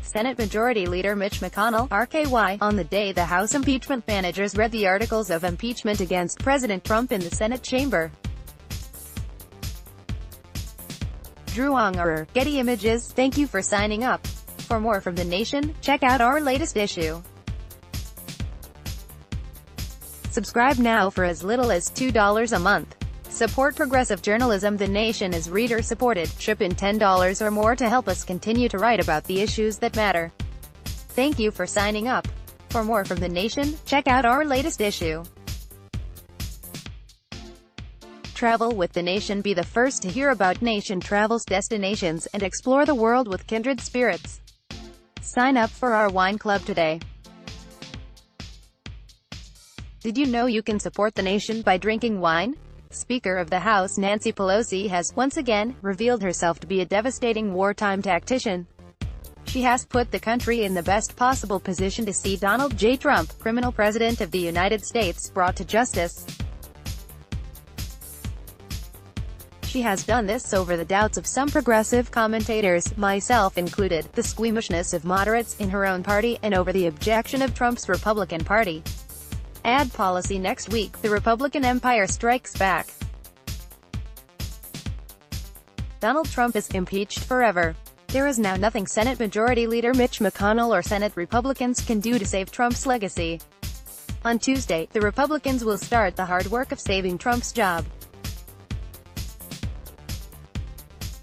Senate Majority Leader Mitch McConnell, RKY, on the day the House impeachment managers read the articles of impeachment against President Trump in the Senate chamber. Drew Unger, Getty Images. Thank you for signing up. For more from the nation, check out our latest issue. Subscribe now for as little as $2 a month. Support progressive journalism. The Nation is reader-supported. Chip in $10 or more to help us continue to write about the issues that matter. Thank you for signing up. For more from The Nation, check out our latest issue. Travel with The Nation. Be the first to hear about Nation Travel's destinations, and explore the world with kindred spirits. Sign up for our wine club today. Did you know you can support The Nation by drinking wine? Speaker of the House Nancy Pelosi has, once again, revealed herself to be a devastating wartime tactician. She has put the country in the best possible position to see Donald J. Trump, criminal president of the United States, brought to justice. She has done this over the doubts of some progressive commentators, myself included, the squeamishness of moderates in her own party, and over the objection of Trump's Republican Party. Ad policy. Next week, the Republican empire strikes back. Donald Trump is impeached forever. There is now nothing Senate Majority Leader Mitch McConnell or Senate Republicans can do to save Trump's legacy. On Tuesday, the Republicans will start the hard work of saving Trump's job.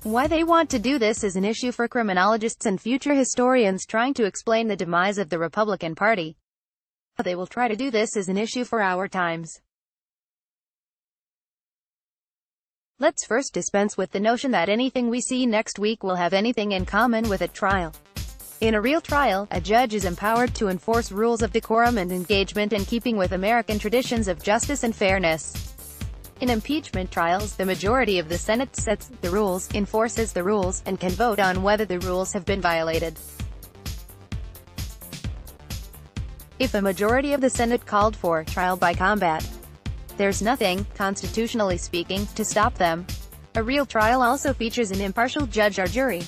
Why they want to do this is an issue for criminologists and future historians trying to explain the demise of the Republican Party. How they will try to do this is an issue for our times. Let's first dispense with the notion that anything we see next week will have anything in common with a trial. In a real trial, a judge is empowered to enforce rules of decorum and engagement in keeping with American traditions of justice and fairness. In impeachment trials, the majority of the Senate sets the rules, enforces the rules, and can vote on whether the rules have been violated. If a majority of the Senate called for trial by combat, there's nothing, constitutionally speaking, to stop them. A real trial also features an impartial judge or jury.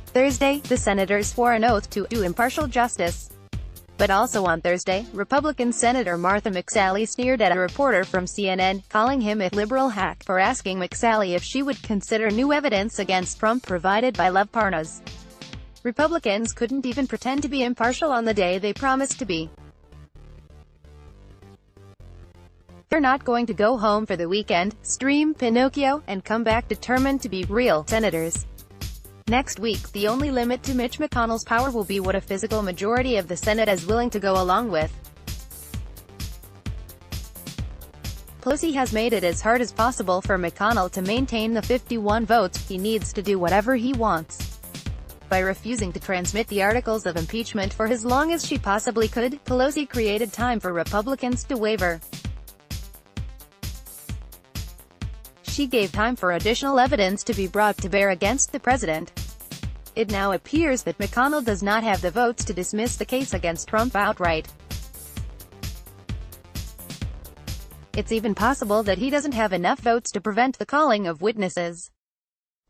Thursday, the senators swore an oath to do impartial justice. But also on Thursday, Republican Senator Martha McSally sneered at a reporter from CNN, calling him a liberal hack, for asking McSally if she would consider new evidence against Trump provided by Lev Parnas. Republicans couldn't even pretend to be impartial on the day they promised to be. They're not going to go home for the weekend, stream Pinocchio, and come back determined to be real senators. Next week, the only limit to Mitch McConnell's power will be what a physical majority of the Senate is willing to go along with. Pelosi has made it as hard as possible for McConnell to maintain the 51 votes he needs to do whatever he wants. By refusing to transmit the articles of impeachment for as long as she possibly could, Pelosi created time for Republicans to waver. She gave time for additional evidence to be brought to bear against the president. It now appears that McConnell does not have the votes to dismiss the case against Trump outright. It's even possible that he doesn't have enough votes to prevent the calling of witnesses.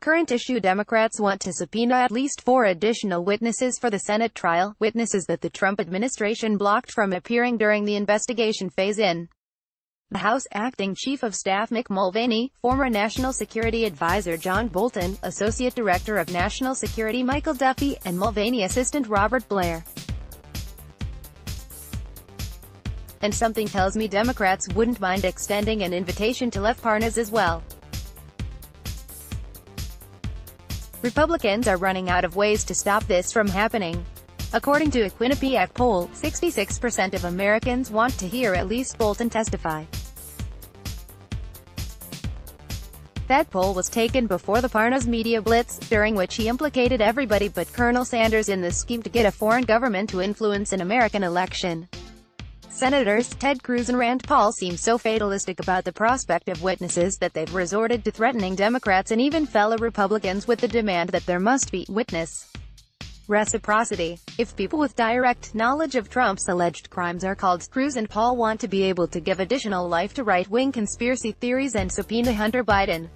Current issue: Democrats want to subpoena at least 4 additional witnesses for the Senate trial, witnesses that the Trump administration blocked from appearing during the investigation phase in the House. Acting Chief of Staff Mick Mulvaney, former National Security Advisor John Bolton, Associate Director of National Security Michael Duffy, and Mulvaney Assistant Robert Blair. And something tells me Democrats wouldn't mind extending an invitation to Lev Parnas as well. Republicans are running out of ways to stop this from happening. According to a Quinnipiac poll, 66% of Americans want to hear at least Bolton testify. That poll was taken before the Parnas media blitz, during which he implicated everybody but Colonel Sanders in the scheme to get a foreign government to influence an American election. Senators Ted Cruz and Rand Paul seem so fatalistic about the prospect of witnesses that they've resorted to threatening Democrats and even fellow Republicans with the demand that there must be witness reciprocity. If people with direct knowledge of Trump's alleged crimes are called, Cruz and Paul want to be able to give additional life to right-wing conspiracy theories and subpoena Hunter Biden.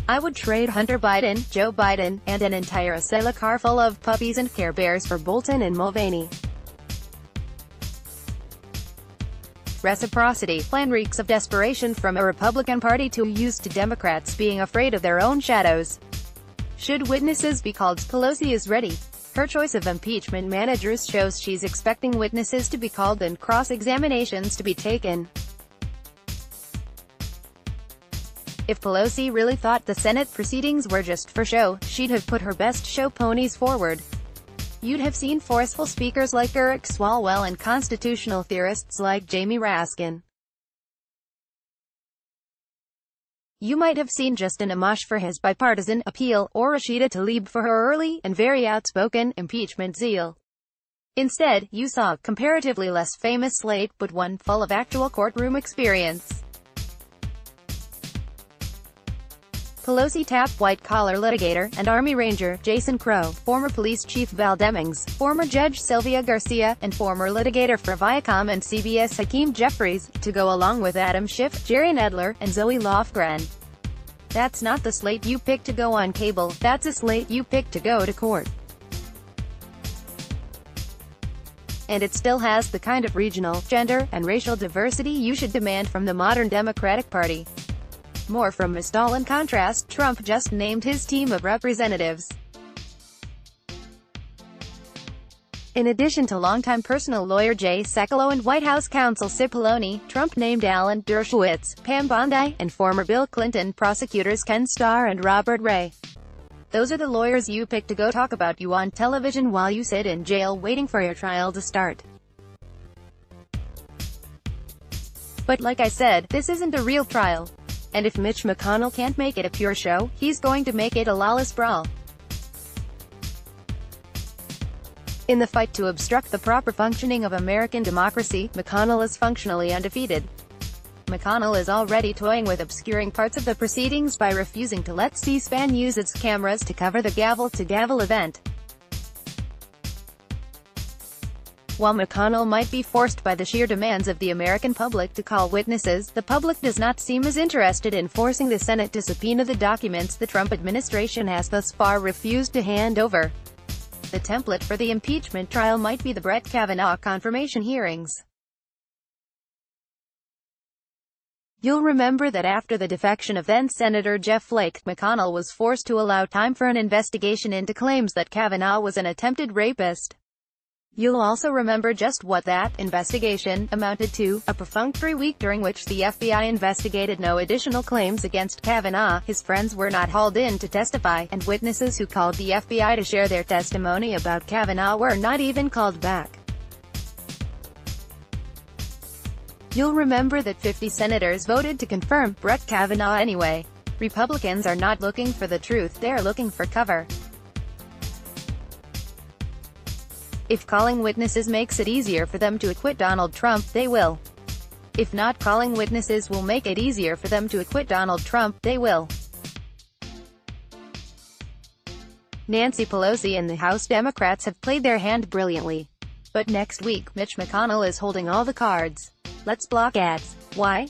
I would trade Hunter Biden, Joe Biden, and an entire Acela car full of puppies and Care Bears for Bolton and Mulvaney. Reciprocity plan reeks of desperation from a Republican Party too used to Democrats being afraid of their own shadows. Should witnesses be called? Pelosi is ready. Her choice of impeachment managers shows she's expecting witnesses to be called and cross-examinations to be taken. If Pelosi really thought the Senate proceedings were just for show, she'd have put her best show ponies forward. You'd have seen forceful speakers like Eric Swalwell and constitutional theorists like Jamie Raskin. You might have seen Justin Amash for his bipartisan appeal, or Rashida Tlaib for her early, and very outspoken, impeachment zeal. Instead, you saw a comparatively less famous slate, but one full of actual courtroom experience. Pelosi tapped white-collar litigator and Army Ranger Jason Crow, former police chief Val Demings, former Judge Sylvia Garcia, and former litigator for Viacom and CBS Hakeem Jeffries, to go along with Adam Schiff, Jerry Nadler, and Zoe Lofgren. That's not the slate you pick to go on cable, that's a slate you pick to go to court. And it still has the kind of regional, gender, and racial diversity you should demand from the modern Democratic Party. More from Mistal. In contrast, Trump just named his team of representatives. In addition to longtime personal lawyer Jay Sekulow and White House counsel Cipollone, Trump named Alan Dershowitz, Pam Bondi, and former Bill Clinton prosecutors Ken Starr and Robert Ray. Those are the lawyers you pick to go talk about you on television while you sit in jail waiting for your trial to start. But like I said, this isn't a real trial. And if Mitch McConnell can't make it a pure show, he's going to make it a lawless brawl. In the fight to obstruct the proper functioning of American democracy, McConnell is functionally undefeated. McConnell is already toying with obscuring parts of the proceedings by refusing to let C-SPAN use its cameras to cover the gavel-to-gavel event. While McConnell might be forced by the sheer demands of the American public to call witnesses, the public does not seem as interested in forcing the Senate to subpoena the documents the Trump administration has thus far refused to hand over. The template for the impeachment trial might be the Brett Kavanaugh confirmation hearings. You'll remember that after the defection of then-Senator Jeff Flake, McConnell was forced to allow time for an investigation into claims that Kavanaugh was an attempted rapist. You'll also remember just what that investigation amounted to, a perfunctory week during which the FBI investigated no additional claims against Kavanaugh, his friends were not hauled in to testify, and witnesses who called the FBI to share their testimony about Kavanaugh were not even called back. You'll remember that 50 senators voted to confirm Brett Kavanaugh anyway. Republicans are not looking for the truth, they're looking for cover. If calling witnesses makes it easier for them to acquit Donald Trump, they will. If not calling witnesses will make it easier for them to acquit Donald Trump, they will. Nancy Pelosi and the House Democrats have played their hand brilliantly. But next week, Mitch McConnell is holding all the cards. Let's block ads. Why?